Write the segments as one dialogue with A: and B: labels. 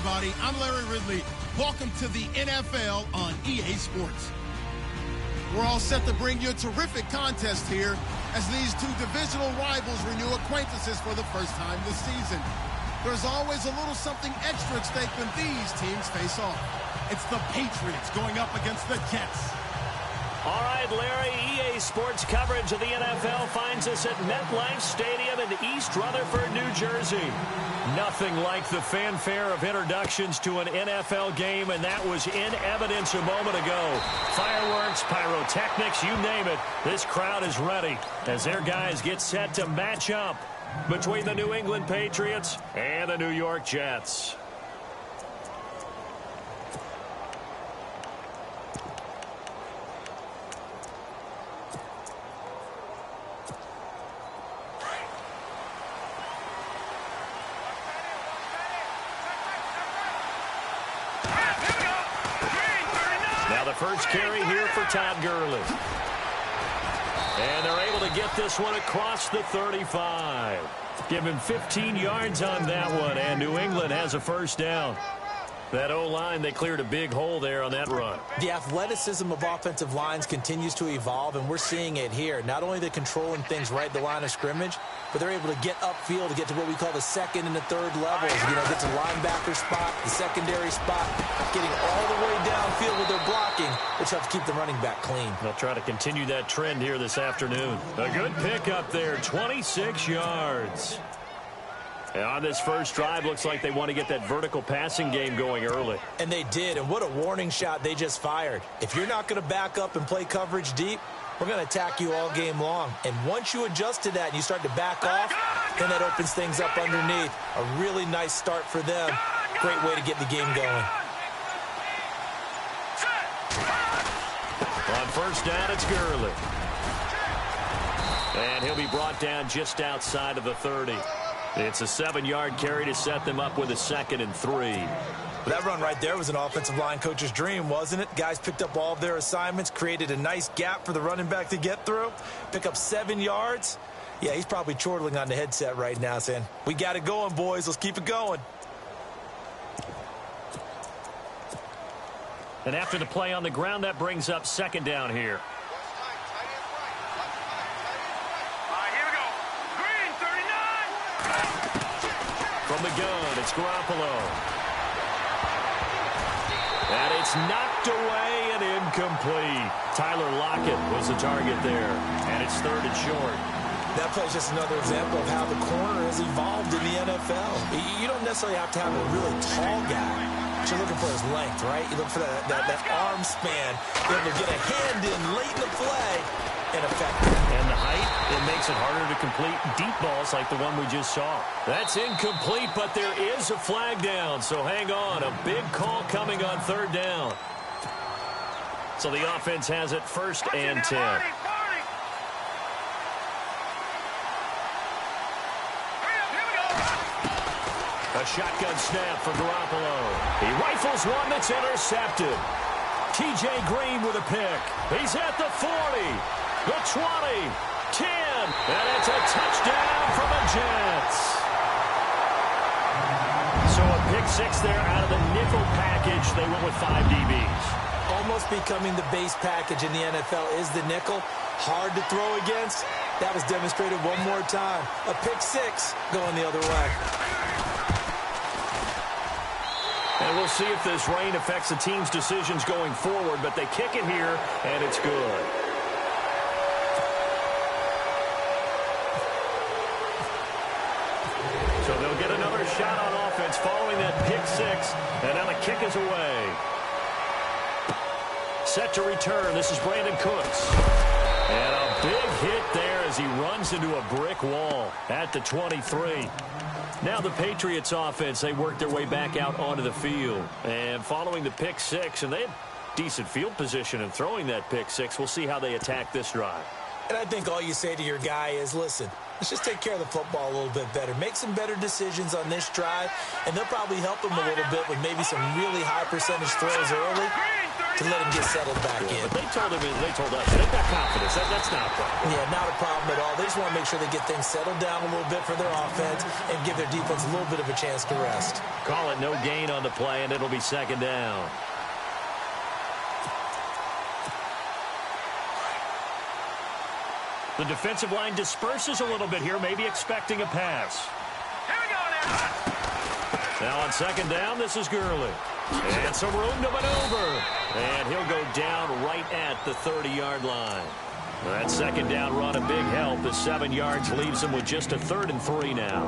A: everybody. I'm Larry Ridley. Welcome to the NFL on EA Sports. We're all set to bring you a terrific contest here as these two divisional rivals renew acquaintances for the first time this season. There's always a little something extra at stake when these teams face off. It's the Patriots going up against the Jets.
B: All right, Larry, EA Sports coverage of the NFL finds us at MetLife Stadium in East Rutherford, New Jersey. Nothing like the fanfare of introductions to an NFL game, and that was in evidence a moment ago. Fireworks, pyrotechnics, you name it. This crowd is ready as their guys get set to match up between the New England Patriots and the New York Jets. First carry here for Todd Gurley. And they're able to get this one across the 35. Give him 15 yards on that one, and New England has a first down. That O-line, they cleared a big hole there on that run.
C: The athleticism of offensive lines continues to evolve, and we're seeing it here. Not only they're controlling things right at the line of scrimmage, but they're able to get upfield to get to what we call the second and the third levels. You know, get to linebacker spot, the secondary spot, getting all the way downfield with their blocking, which helps keep the running back clean.
B: They'll try to continue that trend here this afternoon. A good pick up there, 26 yards. And on this first drive, looks like they want to get that vertical passing game going early.
C: And they did, and what a warning shot they just fired. If you're not going to back up and play coverage deep, we're going to attack you all game long. And once you adjust to that and you start to back off, then that opens things up underneath. A really nice start for them. Great way to get the game going.
B: On first down, it's Gurley. And he'll be brought down just outside of the 30. It's a 7-yard carry to set them up with a 2nd and 3.
C: That run right there was an offensive line coach's dream, wasn't it? Guys picked up all of their assignments, created a nice gap for the running back to get through, pick up 7 yards. Yeah, he's probably chortling on the headset right now saying, we got it going, boys. Let's keep it going.
B: And after the play on the ground, that brings up 2nd down here. From the gun, it's Garoppolo. And it's knocked away and incomplete. Tyler Lockett was the target there. And it's 3rd and short.
C: That play's just another example of how the corner has evolved in the NFL. You don't necessarily have to have a really tall guy. What you're looking for is length, right? You look for that arm span. You're able to get a hand in late in the play and effective.
B: And the height, it makes it harder to complete deep balls like the one we just saw. That's incomplete, but there is a flag down, so hang on. A big call coming on 3rd down. So the offense has it 1st and 10. A shotgun snap for Garoppolo. He rifles one that's intercepted. T.J. Green with a pick. He's at the 40. The 20, 10, and it's a touchdown for the Jets. So a pick 6 there out of the nickel package. They went with 5 DBs.
C: Almost becoming the base package in the NFL is the nickel. Hard to throw against. That was demonstrated one more time. A pick 6 going the other way.
B: And we'll see if this rain affects the team's decisions going forward, but they kick it here, and it's good. So they'll get another shot on offense following that pick 6, and now the kick is away. Set to return. This is Brandon Cooks. And a big hit there as he runs into a brick wall at the 23. Now the Patriots offense, they work their way back out onto the field. And following the pick 6, and they had decent field position in throwing that pick 6. We'll see how they attack this drive.
C: And I think all you say to your guy is, listen, let's just take care of the football a little bit better. Make some better decisions on this drive, and they'll probably help him a little bit with maybe some really high percentage throws early. to let him get settled back in.
B: But they told us they've got confidence. That's not a problem.
C: Yeah, not a problem at all. They just want to make sure they get things settled down a little bit for their offense and give their defense a little bit of a chance to rest.
B: Call it no gain on the play, and it'll be second down. The defensive line disperses a little bit here, maybe expecting a pass.
D: Here we go now.
B: Now on second down, this is Gurley. And some room to maneuver. And he'll go down right at the 30-yard line. That second down run a big help. The 7 yards leaves him with just a 3rd and 3 now.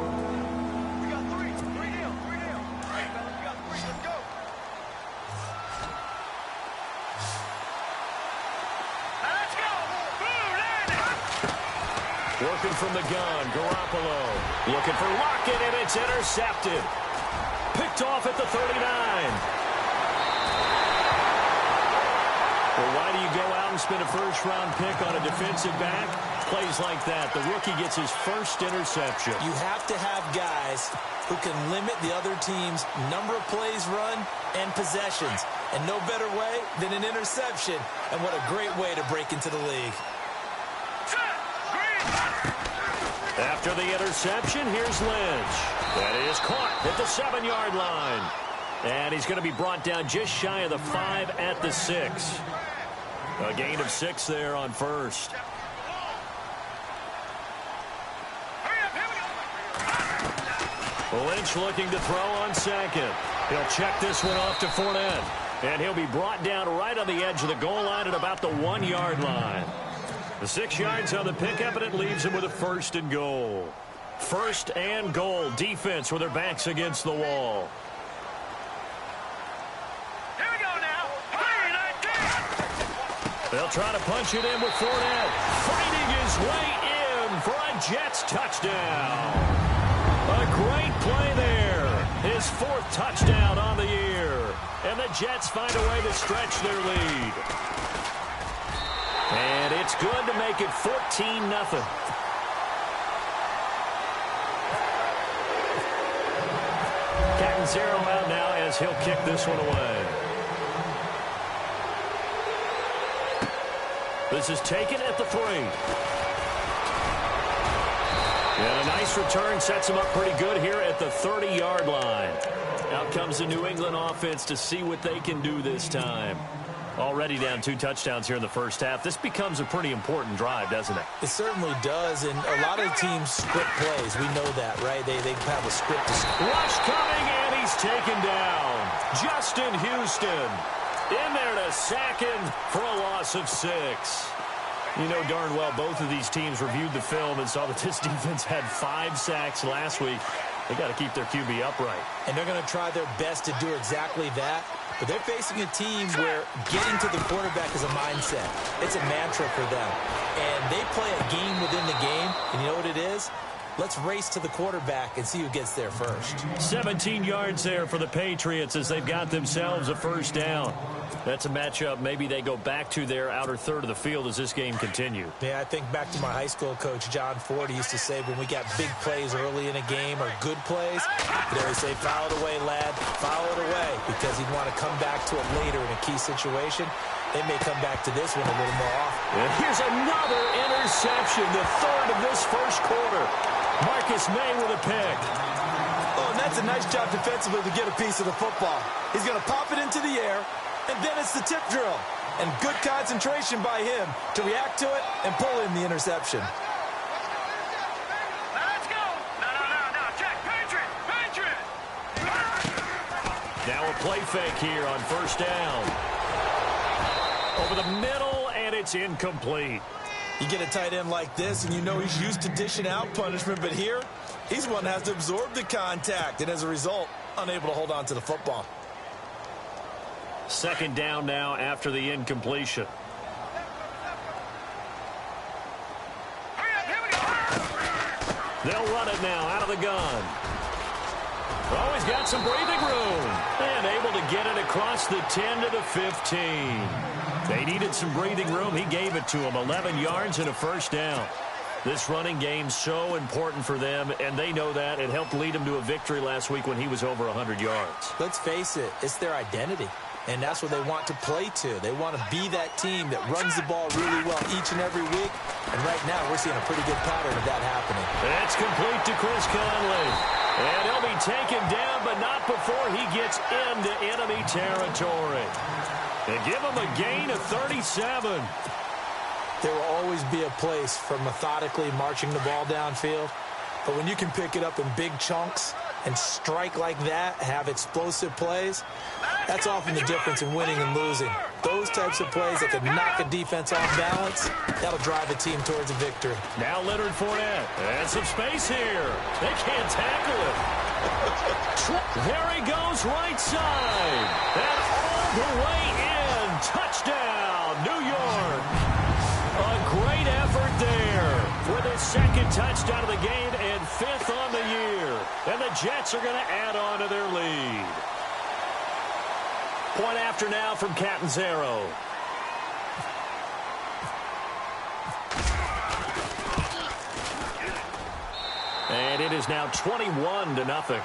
D: We got three. Three down. All right, fellas, we got 3. Let's go. Now let's go. Boom, landing.
B: Working from the gun, Garoppolo. Looking for Lockett, and it's intercepted. Picked off at the 39. Well, why do you go out and spend a first-round pick on a defensive back? Plays like that. The rookie gets his first interception.
C: You have to have guys who can limit the other team's number of plays run and possessions. And no better way than an interception. And what a great way to break into the league.
B: After the interception, here's Lynch. That is caught at the 7-yard line. And he's going to be brought down just shy of the 5 at the 6. A gain of 6 there on first. Lynch looking to throw on second. He'll check this one off to Fournette. And he'll be brought down right on the edge of the goal line at about the 1-yard line. The 6 yards on the pickup, and it leaves him with a 1st and goal. 1st and goal. Defense with their backs against the wall.
D: Here we go now.
B: They'll try to punch it in with Fournette. Fighting his way in for a Jets touchdown. A great play there. His 4th touchdown on the year. And the Jets find a way to stretch their lead. And it's good to make it 14-0. Catanzaro out now as he'll kick this one away. This is taken at the 3. And a nice return sets him up pretty good here at the 30-yard line. Out comes the New England offense to see what they can do this time. Already down 2 touchdowns here in the first half. This becomes a pretty important drive, doesn't it?
C: It certainly does, and a lot of teams script plays. We know that, right? They have a script to script.
B: Rush coming, and he's taken down. Justin Houston in there to sack him for a loss of 6. You know darn well both of these teams reviewed the film and saw that this defense had 5 sacks last week. They got to keep their QB upright.
C: And they're going to try their best to do exactly that. But they're facing a team where getting to the quarterback is a mindset. It's a mantra for them. And they play a game within the game. And you know what it is? Let's race to the quarterback and see who gets there first.
B: 17 yards there for the Patriots as they've got themselves a 1st down. That's a matchup maybe they go back to their outer third of the field as this game continues.
C: Yeah, I think back to my high school coach, John Ford. He used to say when we got big plays early in a game or good plays, he'd always say, foul it away, lad, foul it away, because he'd want to come back to it later in a key situation. They may come back to this one a little more often.
B: And here's another interception, the 3rd of this first quarter. Marcus May with a pick.
C: Oh, and that's a nice job defensively to get a piece of the football. He's going to pop it into the air, and then it's the tip drill. And good concentration by him to react to it and pull in the interception.
D: Let's go. No. Check. Patriot.
B: Now a play fake here on 1st down. Over the middle, and it's incomplete.
C: You get a tight end like this, and you know he's used to dishing out punishment, but here, he's one that has to absorb the contact, and as a result, unable to hold on to the football.
B: 2nd down now after the incompletion. They'll run it now out of the gun. Oh, he's got some breathing room. And able to get it across the 10 to the 15. They needed some breathing room. He gave it to them. 11 yards and a 1st down. This running game's so important for them, and they know that. It helped lead them to a victory last week when he was over 100 yards.
C: Let's face it, it's their identity. and that's what they want to play to. They want to be that team that runs the ball really well each and every week, and right now we're seeing a pretty good pattern of that happening.
B: It's complete to Chris Conley, and he'll be taken down, but not before he gets into enemy territory. They give him a gain of 37.
C: There will always be a place for methodically marching the ball downfield, but when you can pick it up in big chunks and strike like that, have explosive plays, that's often the difference in winning and losing. Those types of plays that can knock a defense off balance, that'll drive a team towards a victory.
B: Now Leonard Fournette, and some space here. They can't tackle it. There he goes, right side. And all the way in. Touchdown, New York. A great effort there for the second touchdown of the game and 5th on the year. And the Jets are going to add on to their lead. Point after now from Catanzaro. And it is now 21-0.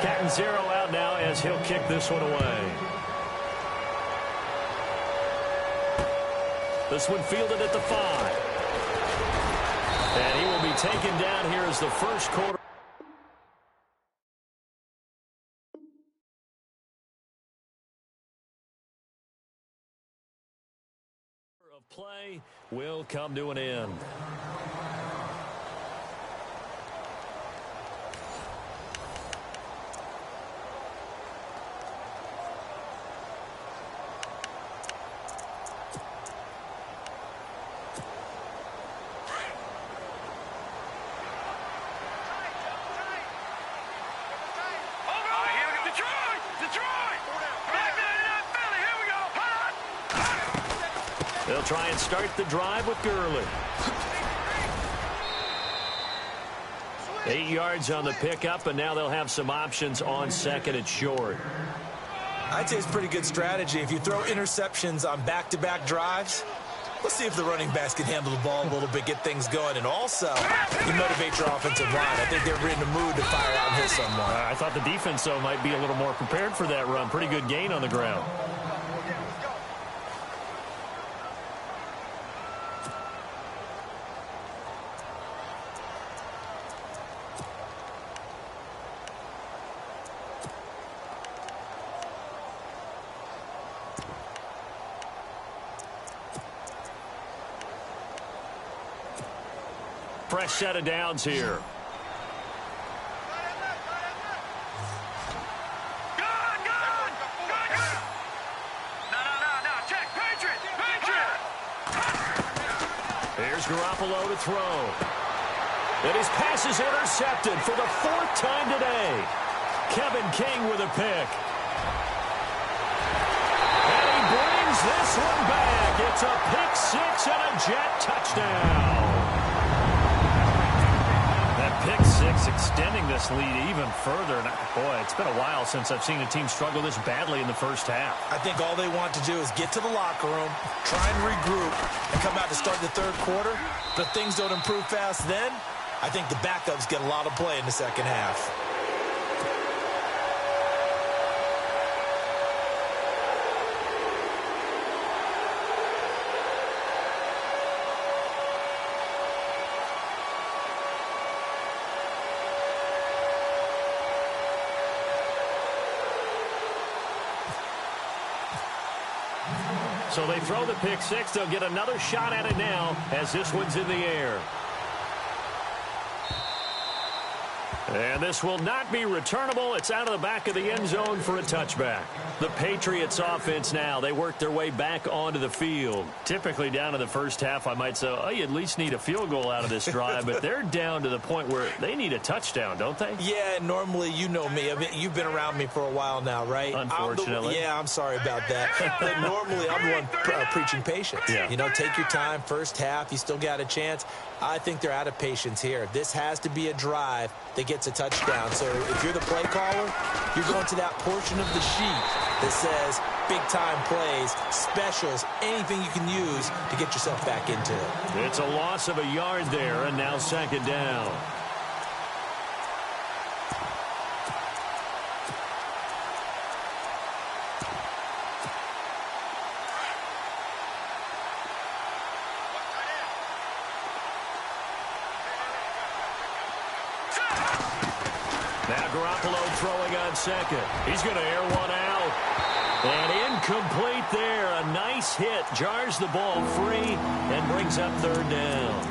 B: Catanzaro out now as he'll kick this one away. This one fielded at the 5. And he will be taken down here as the first quarter of play will come to an end. They'll try and start the drive with Gurley. 8 yards on the pickup, and now they'll have some options on second and short.
C: I'd say it's pretty good strategy. If you throw interceptions on back-to-back drives, let's see if the running backs can handle the ball a little bit, get things going, and also you motivate your offensive line. I think they're in the mood to fire out and hit someone.
B: I thought the defense, though, might be a little more prepared for that run. Pretty good gain on the ground. Fresh set of downs here. Here's Garoppolo to throw. And his pass is intercepted for the 4th time today. Kevin King with a pick. And he brings this one back. It's a pick 6 and a Jet touchdown. Pick 6 extending this lead even further. And boy, it's been a while since I've seen a team struggle this badly in the first half.
C: I think all they want to do is get to the locker room, try and regroup, and come out to start the third quarter. But if things don't improve fast then, I think the backups get a lot of play in the second half.
B: So they throw the pick 6. They'll get another shot at it now as this one's in the air. And this will not be returnable. It's out of the back of the end zone for a touchback. The Patriots offense now, they work their way back onto the field. Typically down to the first half, I might say, oh, you at least need a field goal out of this drive. But they're down to the point where they need a touchdown, don't they?
C: Yeah, normally, you know me. You've been around me for a while now, right?
B: Unfortunately.
C: I'm sorry about that. But normally, I'm the one preaching patience.
B: Yeah.
C: You know, take your time. First half, you still got a chance. I think they're out of patience here. This has to be a drive that gets a touchdown. So if you're the play caller, you're going to that portion of the sheet that says big-time plays, specials, anything you can use to get yourself back into it.
B: It's a loss of a yard there, and now second down. Throwing on second. He's going to air one out. And incomplete there. A nice hit. Jars the ball free and brings up third down.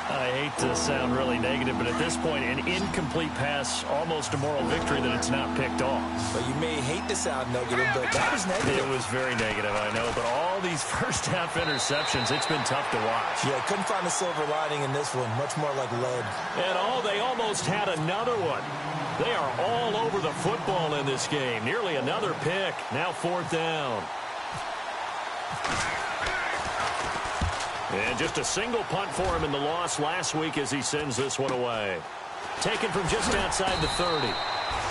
B: I hate to sound really negative, but at this point, an incomplete pass, almost a moral victory that it's not picked off.
C: Well, you may hate to sound negative, but that was negative.
B: It was very negative, I know. But all these first-half interceptions, it's been tough to watch.
C: Yeah, couldn't find a silver lining in this one. Much more like lead.
B: And they almost had another one. They are all over the football in this game. Nearly another pick. Now fourth down. And just a single punt for him in the loss last week as he sends this one away. Taken from just outside the 30.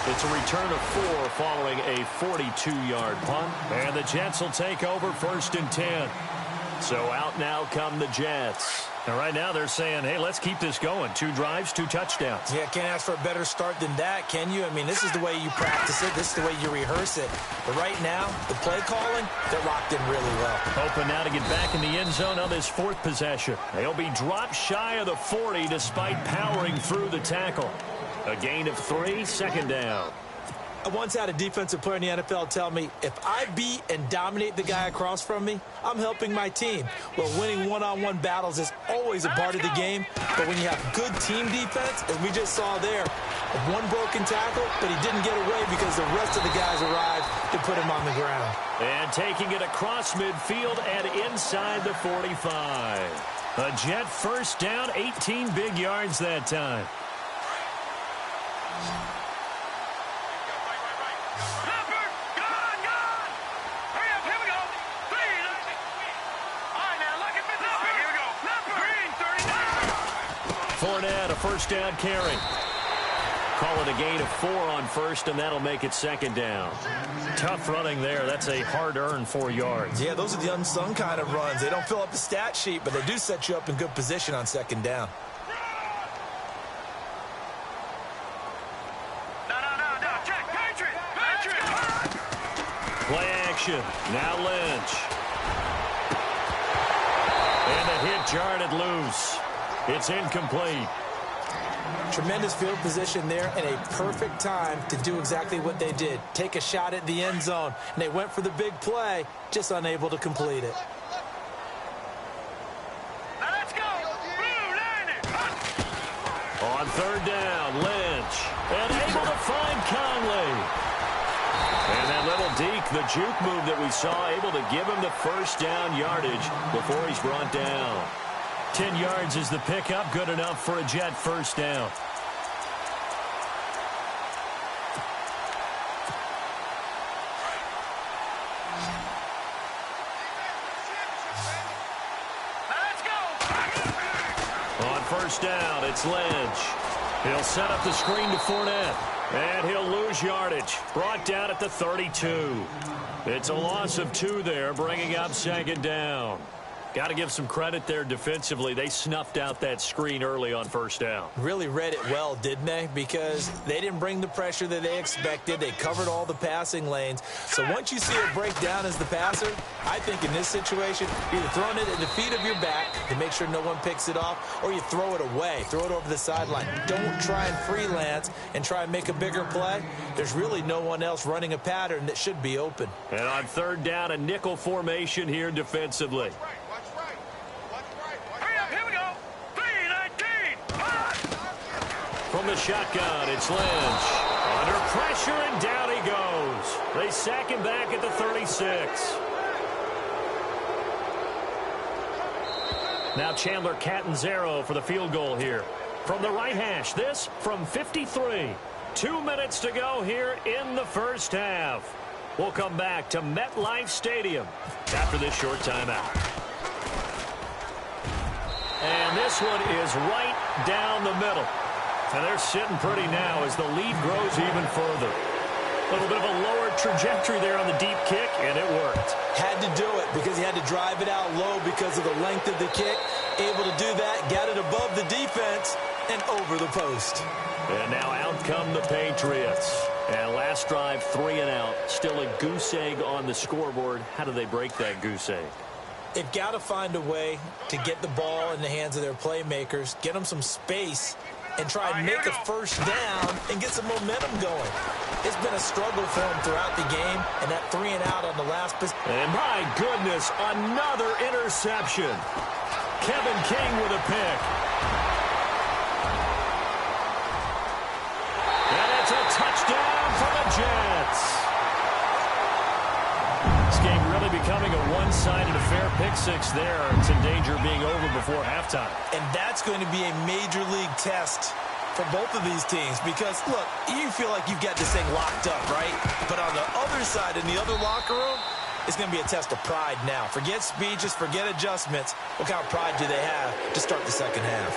B: It's a return of 4 following a 42-yard punt. And the Jets will take over first and 10. So out now come the Jets. And right now they're saying, hey, let's keep this going. 2 drives, 2 touchdowns.
C: Yeah, can't ask for a better start than that, can you? I mean, this is the way you practice it. This is the way you rehearse it. But right now, the play calling, they're locked in really well.
B: Hoping now to get back in the end zone on this 4th possession. They'll be dropped shy of the 40 despite powering through the tackle. A gain of 3, second down.
C: I once had a defensive player in the NFL tell me, if I beat and dominate the guy across from me, I'm helping my team. Well, winning one-on-one battles is always a part of the game, but when you have good team defense, as we just saw there, one broken tackle, but he didn't get away because the rest of the guys arrived to put him on the ground.
B: And taking it across midfield and inside the 45. A Jet first down, 18 big yards that time. Fournette, a first down carry. Call it a gain of 4 on first, and that'll make it second down. Tough running there. That's a hard-earned 4 yards.
C: Yeah, those are the unsung kind of runs. They don't fill up the stat sheet, but they do set you up in good position on second down.
B: Play action. Now Lynch. And the hit jarred it loose. It's incomplete.
C: Tremendous field position there and a perfect time to do exactly what they did. Take a shot at the end zone. And they went for the big play, just unable to complete it.
D: Now let's go.
B: On third down, Lynch. And able to find Conley. And that little deke, the juke move that we saw, able to give him the first down yardage before he's brought down. 10 yards is the pickup, good enough for a Jet first down.
D: Let's go.
B: On first down, it's Lynch. He'll set up the screen to Fournette. And he'll lose yardage. Brought down at the 32. It's a loss of 2 there, bringing up second down. Got to give some credit there defensively. They snuffed out that screen early on first down.
C: Really read it well, didn't they? Because they didn't bring the pressure that they expected. They covered all the passing lanes. So once you see it break down as the passer, I think in this situation, either throwing it at the feet of your back to make sure no one picks it off, or you throw it away, throw it over the sideline. Don't try and freelance and try and make a bigger play. There's really no one else running a pattern that should be open.
B: And on third down, a nickel formation here defensively. From the shotgun, it's Lynch. Under pressure, and down he goes. They sack him back at the 36. Now Chandler Catanzaro for the field goal here. From the right hash, this from 53. 2 minutes to go here in the first half. We'll come back to MetLife Stadium after this short timeout. And this one is right down the middle. And they're sitting pretty now as the lead grows even further. A little bit of a lower trajectory there on the deep kick, and it worked.
C: Had to do it because he had to drive it out low because of the length of the kick. Able to do that, got it above the defense, and over the post.
B: And now out come the Patriots. And last drive, 3 and out. Still a goose egg on the scoreboard. How do they break that goose egg?
C: They've got to find a way to get the ball in the hands of their playmakers, get them some space, and try and make a first down and get some momentum going. It's been a struggle for them throughout the game, and that 3 and out on the last possession.
B: And my goodness, another interception. Kevin King with a pick. And it's a touchdown for the Jets. This game really becoming a one-sided affair. Pick six there. It's in danger of being over before halftime.
C: And that's going to be a major league test for both of these teams because, look, you feel like you've got this thing locked up, right? But on the other side, in the other locker room, it's going to be a test of pride now. Forget speeches, forget adjustments. What kind of pride do they have to start the second half?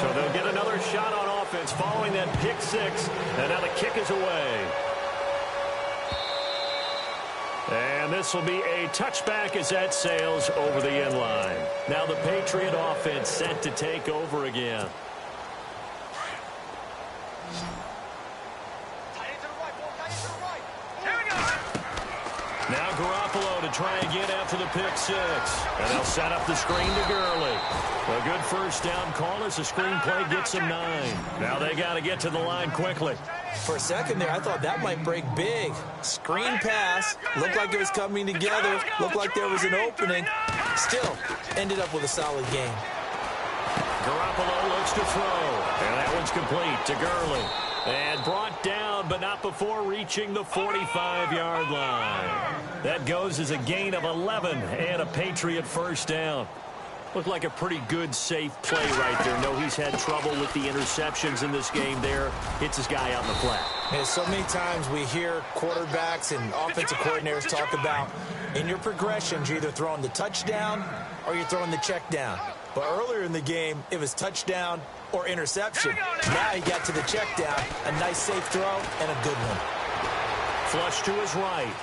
B: So they'll get another shot on offense following that pick six. And now the kick is away. And this will be a touchback as that sails over the end line. Now the Patriot offense set to take over again. Now Garoppolo to try again after the pick six. And they'll set up the screen to Gurley. A good first down call as the screen play gets them 9. Now they got to get to the line quickly.
C: For a second there, I thought that might break big. Screen pass. Looked like it was coming together. Looked like there was an opening. Still, ended up with a solid game.
B: Garoppolo looks to throw. And that one's complete to Gurley. And brought down, but not before reaching the 45-yard line. That goes as a gain of 11 and a Patriot first down. Looked like a pretty good, safe play right there. No, he's had trouble with the interceptions in this game there. Hits his guy out in the flat.
C: And so many times we hear quarterbacks and offensive coordinators talk about in your progressions, you're either throwing the touchdown or you're throwing the check down. But earlier in the game, it was touchdown or interception. Now he got to the check down. A nice safe throw and a good one.
B: Flush to his right.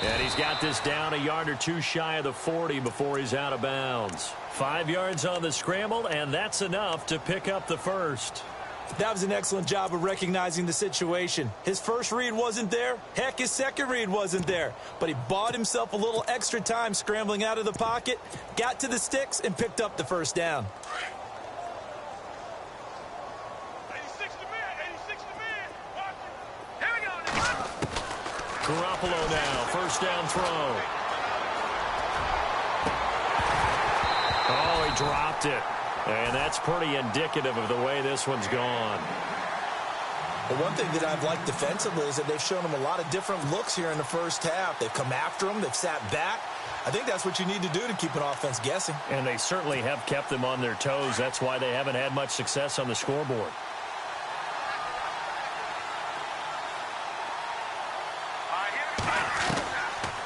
B: And he's got this down a yard or two shy of the 40 before he's out of bounds. 5 yards on the scramble, and that's enough to pick up the first.
C: That was an excellent job of recognizing the situation. His first read wasn't there. Heck, his second read wasn't there. But he bought himself a little extra time scrambling out of the pocket, got to the sticks, and picked up the first down.
B: Garoppolo now, first down throw. Oh, he dropped it. And that's pretty indicative of the way this one's gone.
C: Well, one thing that I've liked defensively is that they've shown him a lot of different looks here in the first half. They've come after him. They've sat back. I think that's what you need to do to keep an offense guessing.
B: And they certainly have kept them on their toes. That's why they haven't had much success on the scoreboard.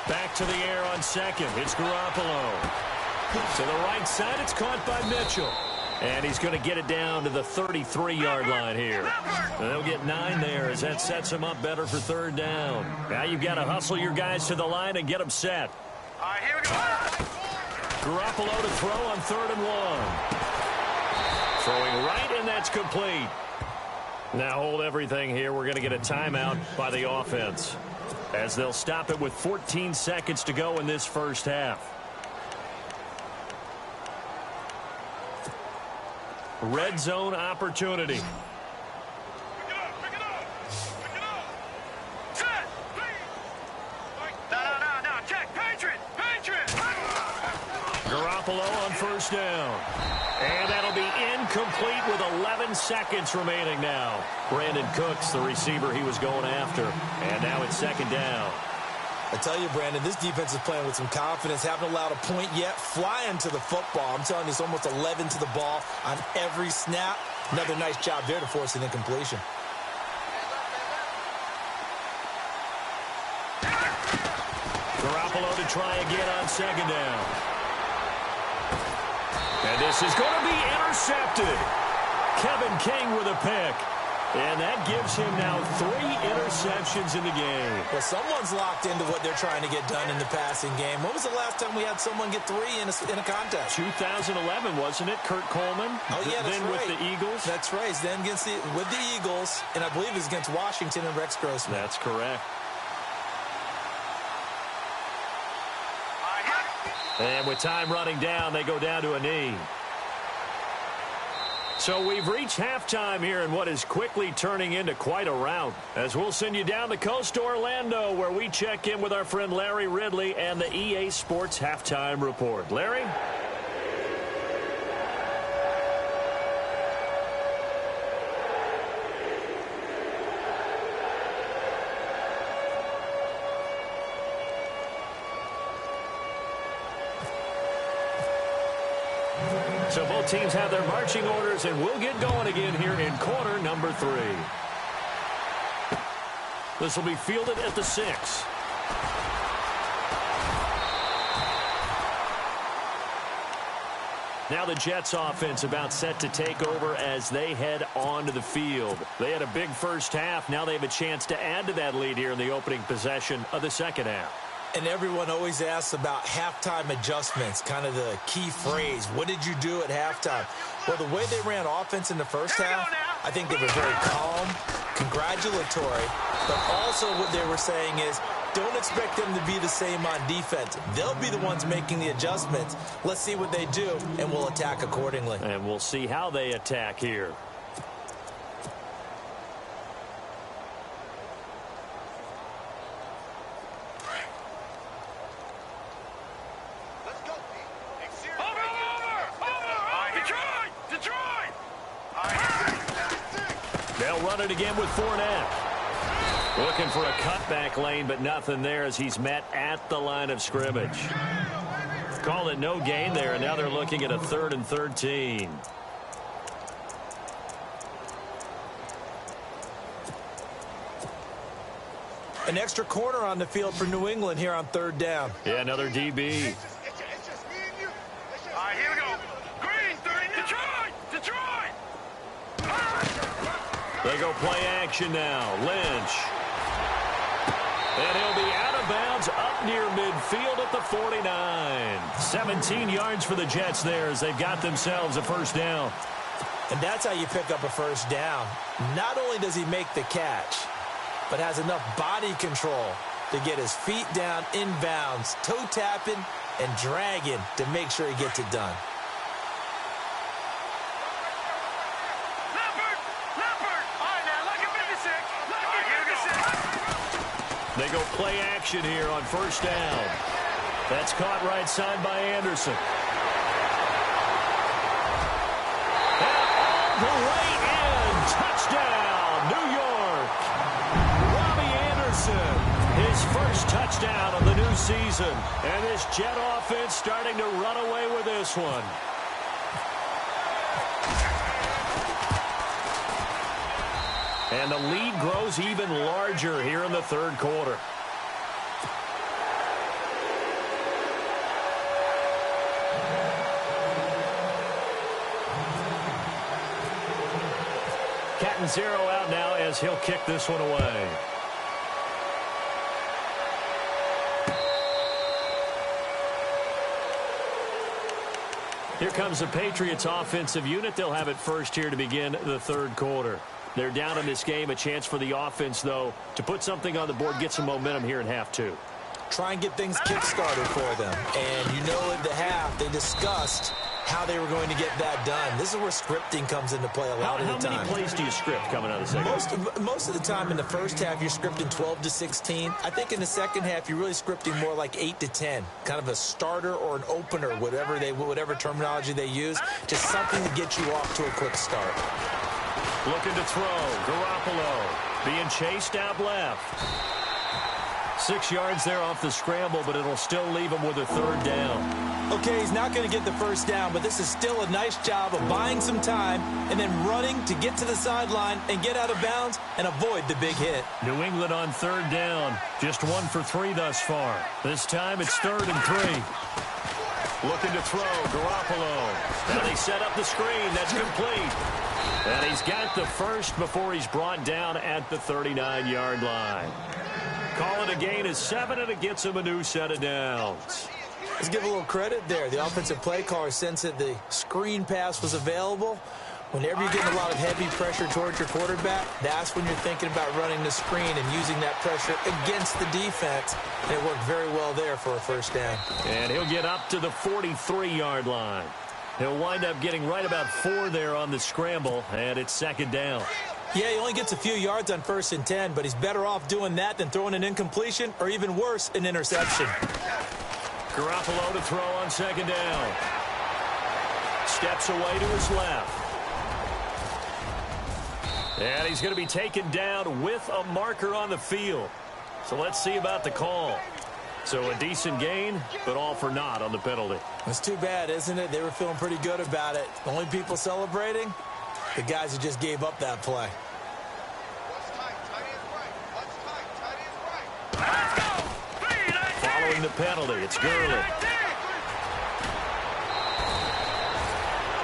B: Back to the air on second. It's Garoppolo. To the right side, it's caught by Mitchell. And he's going to get it down to the 33-yard line here. They'll get 9 there as that sets him up better for third down. Now you've got to hustle your guys to the line and get them set.
D: All right, here we go.
B: Garoppolo to throw on 3rd and 1. Throwing right, and that's complete. Now hold everything here. We're going to get a timeout by the offense, as they'll stop it with 14 seconds to go in this first half. Red zone opportunity.
D: Pick it up, pick it up, pick it up. Check, please. No, check, Patriot, Patriot.
B: Garoppolo on first down. And that'll be incomplete with 11 seconds remaining now. Brandon Cooks, the receiver he was going after. And now it's second down.
C: I tell you, Brandon, this defense is playing with some confidence. Haven't allowed a point yet. Flying to the football. I'm telling you, it's almost 11 to the ball on every snap. Another nice job there to force an incompletion.
B: Garoppolo to try again on second down. And this is going to be intercepted. Kevin King with a pick. And that gives him now 3 interceptions in the game.
C: Well, someone's locked into what they're trying to get done in the passing game. When was the last time we had someone get 3 in a contest?
B: 2011, wasn't it? Kurt Coleman.
C: Oh, yeah, that's
B: then
C: right.
B: With the Eagles.
C: That's right. Then with the Eagles, and I believe it was against Washington and Rex Grossman.
B: That's correct. And with time running down, they go down to a knee. So we've reached halftime here in what is quickly turning into quite a rout. As we'll send you down the coast to Orlando, where we check in with our friend Larry Ridley and the EA Sports Halftime Report. Larry? So both teams have their marching orders, and we'll get going again here in quarter number 3. This will be fielded at the 6. Now the Jets offense about set to take over as they head onto the field. They had a big first half. Now they have a chance to add to that lead here in the opening possession of the second half.
C: And everyone always asks about halftime adjustments, kind of the key phrase. What did you do at halftime? Well, the way they ran offense in the first half, I think they were very calm, congratulatory, but also what they were saying is, don't expect them to be the same on defense. They'll be the ones making the adjustments. Let's see what they do, and we'll attack accordingly.
B: And we'll see how they attack here. They'll run it again with Fournette. Looking for a cutback lane, but nothing there as he's met at the line of scrimmage. Call it no gain there, and now they're looking at a 3rd and 13.
C: An extra corner on the field for New England here on 3rd down.
B: Yeah, another DB.
D: All right, here we go. Green, 30, Detroit!
B: They go play action now. Lynch. And he'll be out of bounds up near midfield at the 49. 17 yards for the Jets there as they've got themselves a first down.
C: And that's how you pick up a first down. Not only does he make the catch, but has enough body control to get his feet down inbounds, toe tapping and dragging to make sure he gets it done.
B: They go play action here on first down. That's caught right side by Anderson. And all the way in. Touchdown, New York. Robbie Anderson, his first touchdown of the new season. And this Jet offense starting to run away with this one. And the lead grows even larger here in the 3rd quarter. Cat and 0 out now as he'll kick this one away. Here comes the Patriots offensive unit. They'll have it first here to begin the 3rd quarter. They're down in this game. A chance for the offense, though, to put something on the board, get some momentum here in half 2.
C: Try and get things kick-started for them. And you know at the half, they discussed how they were going to get that done. This is where scripting comes into play a lot of the time.
B: How many plays do you script coming out of the second half?
C: Most of the time in the first half, you're scripting 12 to 16. I think in the second half, you're really scripting more like 8 to 10. Kind of a starter or an opener, whatever terminology they use. Just something to get you off to a quick start.
B: Looking to throw. Garoppolo being chased out left. 6 yards there off the scramble, but it'll still leave him with a 3rd down.
C: Okay, he's not going to get the first down, but this is still a nice job of buying some time and then running to get to the sideline and get out of bounds and avoid the big hit.
B: New England on 3rd down. Just 1 for 3 thus far. This time it's 3rd and 3. Looking to throw, Garoppolo. Now they set up the screen. That's complete. And he's got the first before he's brought down at the 39-yard line. Call it a gain of 7, and it gets him a new set of downs.
C: Let's give a little credit there. The offensive play caller sensed that the screen pass was available. Whenever you're getting a lot of heavy pressure towards your quarterback, that's when you're thinking about running the screen and using that pressure against the defense. And it worked very well there for a first down.
B: And he'll get up to the 43-yard line. He'll wind up getting right about 4 there on the scramble, and it's second down.
C: Yeah, he only gets a few yards on 1st and 10, but he's better off doing that than throwing an incompletion or even worse, an interception.
B: Garoppolo to throw on second down. Steps away to his left. And he's going to be taken down with a marker on the field. So let's see about the call. So a decent gain, but all for naught on the penalty.
C: It's too bad, isn't it? They were feeling pretty good about it. The only people celebrating, the guys who just gave up that play.
B: Following the penalty, it's Gurley.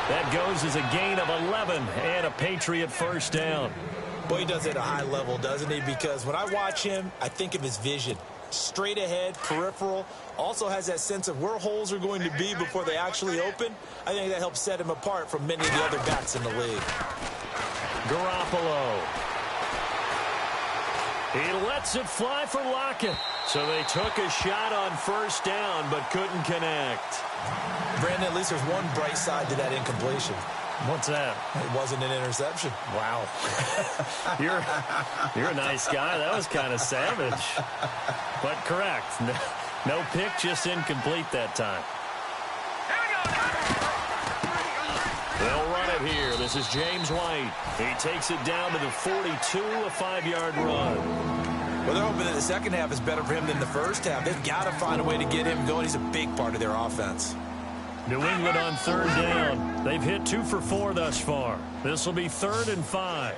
B: That goes as a gain of 11 and a Patriot first down.
C: Boy, he does it at a high level, doesn't he? Because when I watch him, I think of his vision. Straight ahead, peripheral, also has that sense of where holes are going to be before they actually open. I think that helps set him apart from many of the other backs in the league.
B: Garoppolo. He lets it fly for Lockett. So they took a shot on first down but couldn't connect.
C: Brandon, at least there's one bright side to that incompletion.
B: What's that?
C: It wasn't an interception.
B: Wow. You're a nice guy. That was kind of savage. But correct. No pick, just incomplete that time. They'll run it here. This is James White. He takes it down to the 42, a 5-yard run.
C: Well, they're hoping that the second half is better for him than the first half. They've got to find a way to get him going. He's a big part of their offense.
B: New England on third down. They've hit 2 for 4 thus far. This will be 3rd and 5.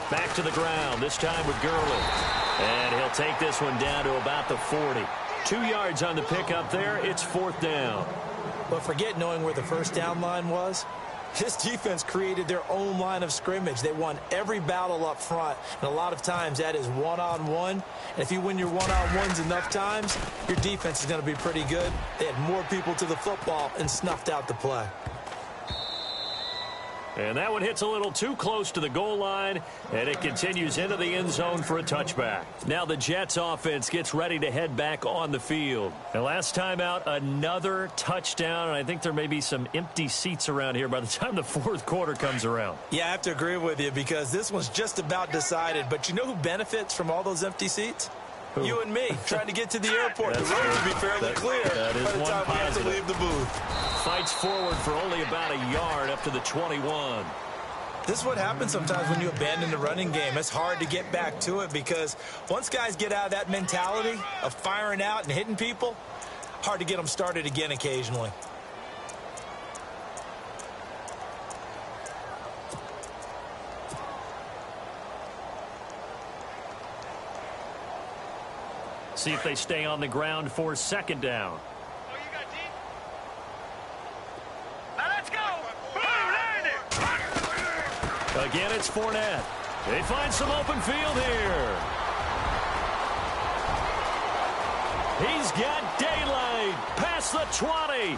B: Back to the ground, this time with Gurley. And he'll take this one down to about the 40. 2 yards on the pickup there. It's 4th down.
C: But forget knowing where the first down line was. This defense created their own line of scrimmage. They won every battle up front, and a lot of times that is one-on-one. And if you win your one-on-ones enough times, your defense is going to be pretty good. They had more people to the football and snuffed out the play.
B: And that one hits a little too close to the goal line, and it continues into the end zone for a touchback. Now the Jets offense gets ready to head back on the field. And last time out, another touchdown, and I think there may be some empty seats around here by the time the 4th quarter comes around.
C: Yeah, I have to agree with you because this one's just about decided. But you know who benefits from all those empty seats? Who? You and me, trying to get to the airport. The road will be fairly clear by the time we have to leave the booth.
B: Fights forward for only about a yard up to the 21.
C: This is what happens sometimes when you abandon the running game. It's hard to get back to it because once guys get out of that mentality of firing out and hitting people, hard to get them started again occasionally.
B: See if they stay on the ground for 2nd down. Again, it's Fournette. They find some open field here. He's got daylight past the 20. And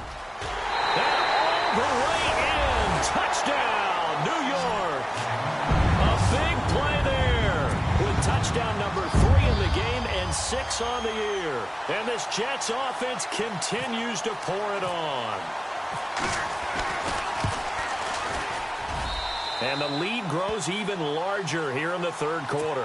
B: all the way in. Touchdown, New York. A big play there with touchdown number 3 in the game and 6 on the year. And this Jets offense continues to pour it on. And the lead grows even larger here in the 3rd quarter.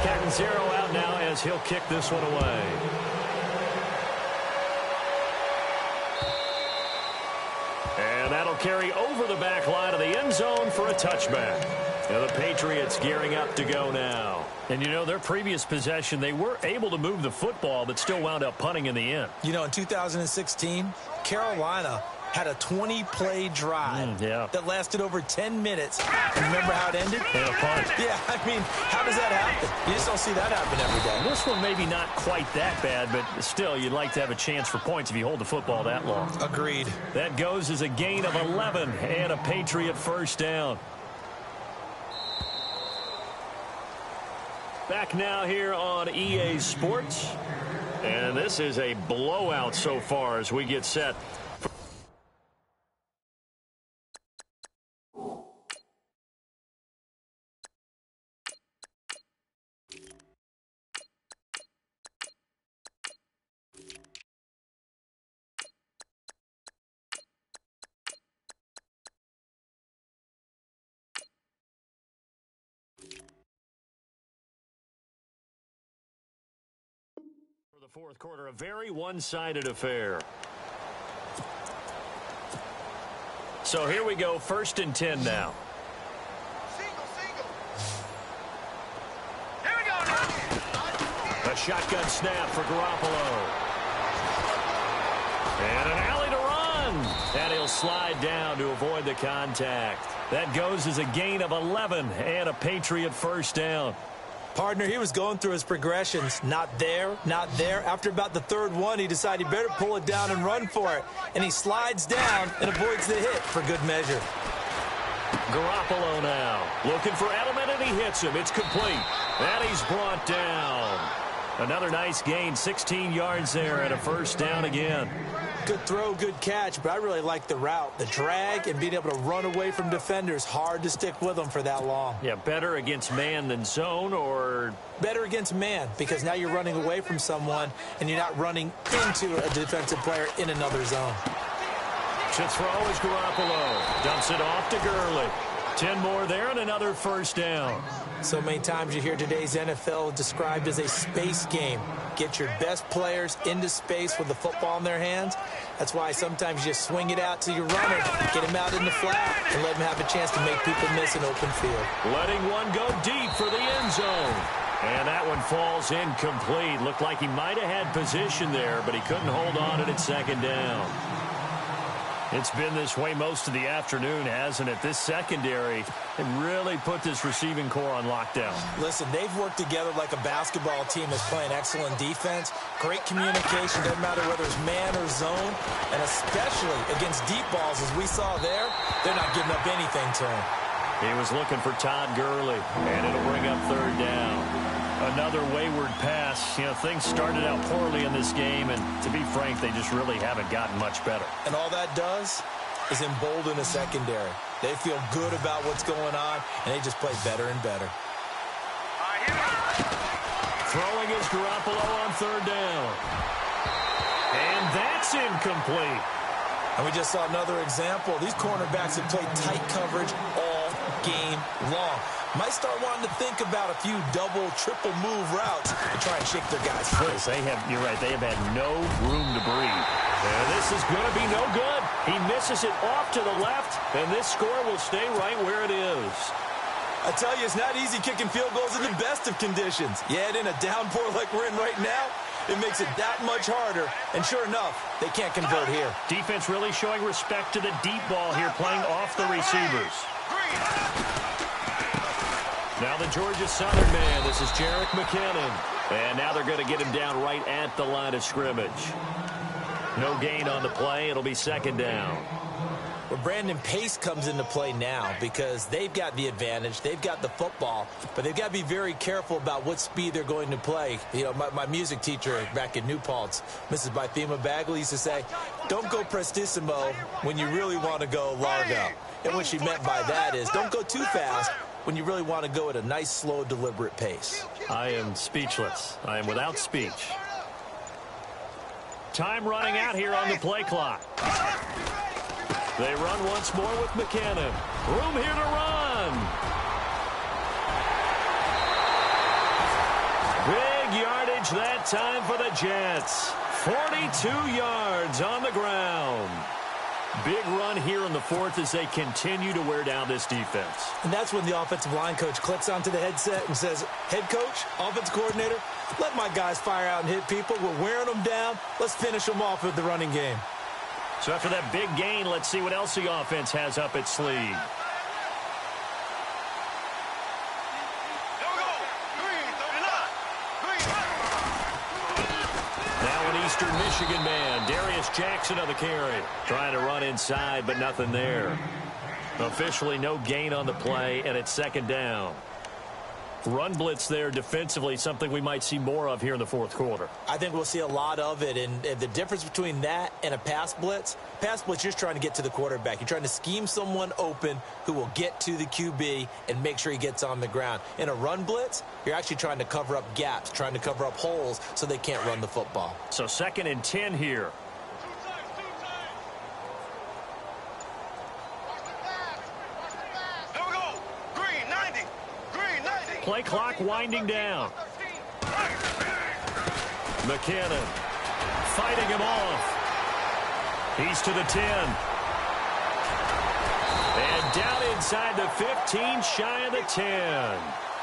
B: Catanzaro out now as he'll kick this one away. And that'll carry over the back line of the end zone for a touchback. And the Patriots gearing up to go now. And, you know, their previous possession, they were able to move the football, but still wound up punting in the end.
C: You know, in 2016, Carolina had a 20-play drive that lasted over 10 minutes. Remember how it ended?
B: In a punt.
C: Yeah, I mean, how does that happen? You just don't see that happen every day.
B: This one maybe not quite that bad, but still, you'd like to have a chance for points if you hold the football that long.
C: Agreed.
B: That goes as a gain of 11 and a Patriot first down. Back now here on EA Sports. And this is a blowout so far as we get set. The fourth quarter, a very one-sided affair. So here we go, 1st and 10 now.
D: Single. Here we go.
B: A shotgun snap for Garoppolo. And an alley to run. And he'll slide down to avoid the contact. That goes as a gain of 11 and a Patriot first down.
C: Partner, he was going through his progressions. Not there, not there. After about the third one, he decided he better pull it down and run for it. And he slides down and avoids the hit for good measure.
B: Garoppolo now looking for Edelman, and he hits him. It's complete. And he's brought down. Another nice gain, 16 yards there and a first down again.
C: Good throw, good catch, but I really like the route. The drag and being able to run away from defenders. Hard to stick with them for that long.
B: Yeah, better against man than zone, or?
C: Better against man, because now you're running away from someone and you're not running into a defensive player in another zone.
B: To throw is Garoppolo. Dumps it off to Gurley. 10 more there and another first down.
C: So many times you hear today's NFL described as a space game. Get your best players into space with the football in their hands. That's why sometimes you just swing it out to your runner, get him out in the flat, and let him have a chance to make people miss an open field.
B: Letting one go deep for the end zone. And that one falls incomplete. Looked like he might have had position there, but he couldn't hold on to it at second down. It's been this way most of the afternoon, hasn't it? This secondary can really put this receiving core on lockdown.
C: Listen, they've worked together like a basketball team that's playing excellent defense. Great communication, doesn't matter whether it's man or zone. And especially against deep balls, as we saw there, they're not giving up anything to him.
B: He was looking for Todd Gurley, and it'll bring up third down. Another wayward pass. You know, things started out poorly in this game, and to be frank, they just really haven't gotten much better.
C: And all that does is embolden the secondary. They feel good about what's going on, and they just play better and better.
B: Throwing is Garoppolo on third down. And that's incomplete.
C: And we just saw another example. These cornerbacks have played tight coverage all game long. Might start wanting to think about a few double, triple move routes to try and shake their guys free.
B: You're right, they have had no room to breathe. And this is going to be no good. He misses it off to the left, and this score will stay right where it is.
C: I tell you, it's not easy kicking field goals in the best of conditions. Yet in a downpour like we're in right now, it makes it that much harder. And sure enough, they can't convert here.
B: Defense really showing respect to the deep ball here, playing off the receivers. Now the Georgia Southern man, this is Jerick McKinnon. And now they're going to get him down right at the line of scrimmage. No gain on the play. It'll be second down.
C: Well, Brandon, pace comes into play now because they've got the advantage. They've got the football, but they've got to be very careful about what speed they're going to play. You know, my music teacher back in New Paltz, Mrs. Bythema Bagley, used to say, don't go prestissimo when you really want to go largo. And what she meant by that is don't go too fast when you really want to go at a nice, slow, deliberate pace.
B: I am speechless. I am without speech. Time running out here on the play clock. They run once more with McKinnon. Room here to run. Big yardage that time for the Jets. 42 yards on the ground. Big run here in the fourth as they continue to wear down this defense.
C: And that's when the offensive line coach clicks onto the headset and says, head coach, offense coordinator, let my guys fire out and hit people. We're wearing them down. Let's finish them off with the running game.
B: So after that big gain, let's see what else the offense has up its sleeve.
D: Here we go. Green, 39. Green.
B: Now an Eastern Michigan man, Darius Jackson on the carry. Trying to run inside, but nothing there. Officially no gain on the play, and it's second down. Run blitz there defensively, something we might see more of here in the fourth quarter.
C: I think we'll see a lot of it, and the difference between that and a pass blitz, you're just trying to get to the quarterback. You're trying to scheme someone open who will get to the QB and make sure he gets on the ground. In a run blitz, you're actually trying to cover up gaps, trying to cover up holes so they can't run the football.
B: So 2nd and 10 here.
D: Here we go. Green, 90. Green, 90.
B: Play clock winding down. McKinnon fighting him off. He's to the 10. And down inside the 15, shy of the 10.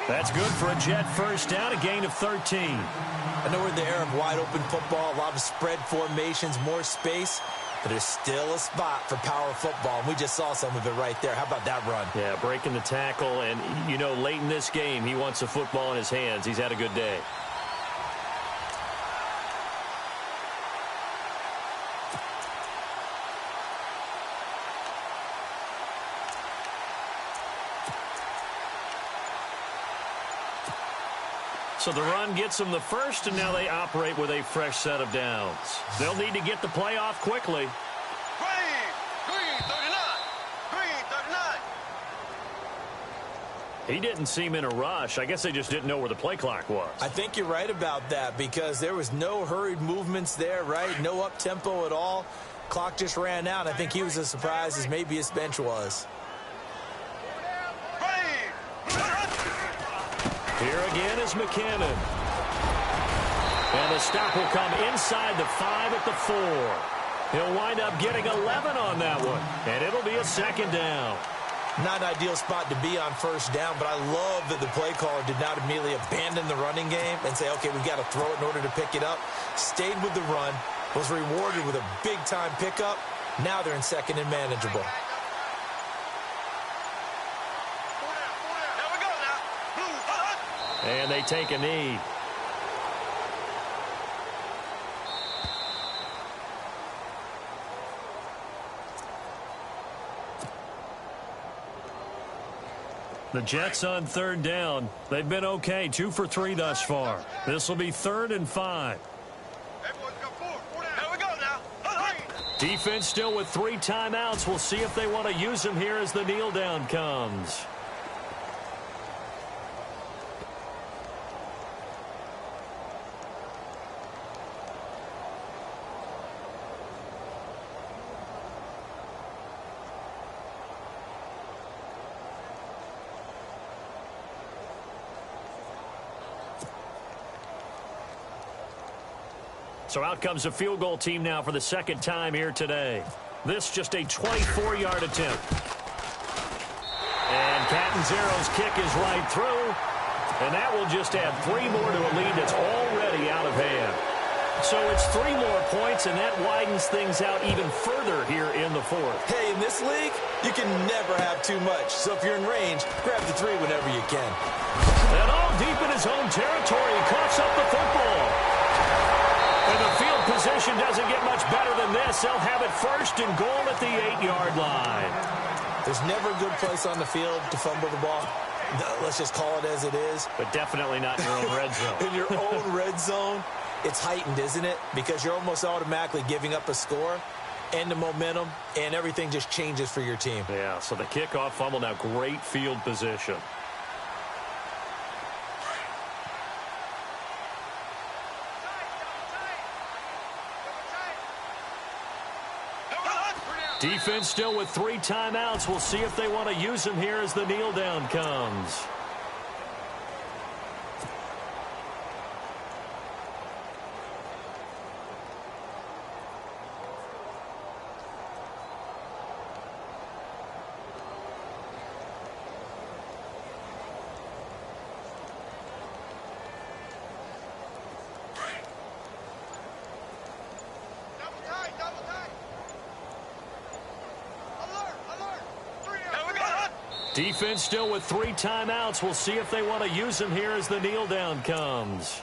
B: That's good for a Jet first down, a gain of 13.
C: I know we're in the era of wide open football, a lot of spread formations, more space, but there's still a spot for power football, and we just saw some of it right there. How about that run?
B: Yeah, breaking the tackle, and, you know, late in this game, he wants the football in his hands. He's had a good day. So the run gets them the first, and now they operate with a fresh set of downs. They'll need to get the play off quickly.
D: Green, 39. Green, 39.
B: He didn't seem in a rush. I guess they just didn't know where the play clock was.
C: I think you're right about that because there was no hurried movements there, right? No up-tempo at all. Clock just ran out. I think he was as surprised as maybe his bench was.
B: Here again is McKinnon. And the stop will come inside the 5 at the 4. He'll wind up getting 11 on that one. And it'll be a second down.
C: Not an ideal spot to be on first down, but I love that the play caller did not immediately abandon the running game and say, okay, we've got to throw it in order to pick it up. Stayed with the run, was rewarded with a big-time pickup. Now they're in second and manageable.
B: And they take a knee. The Jets on third down. They've been okay, 2 for 3 thus far. This will be 3rd and 5. Defense still with 3 timeouts. We'll see if they want to use them here as the kneel down comes. So out comes the field goal team now for the second time here today. This just a 24-yard attempt. And Catanzaro's kick is right through. And that will just add 3 more to a lead that's already out of hand. So it's 3 more points, and that widens things out even further here in the 4th.
C: Hey, in this league, you can never have too much. So if you're in range, grab the 3 whenever you can.
B: And all deep in his own territory, he coughs up the football. And the field position doesn't get much better than this. They'll have it 1st and goal at the 8-yard line.
C: There's never a good place on the field to fumble the ball. Let's just call it as it is.
B: But definitely not in your own red zone.
C: In your own red zone, it's heightened, isn't it? Because you're almost automatically giving up a score and the momentum, and everything just changes for your team.
B: Yeah, so the kickoff fumble, now great field position. Defense still with 3 timeouts. We'll see if they want to use them here as the kneel down comes. Defense still with 3 timeouts. We'll see if they want to use them here as the kneel down comes.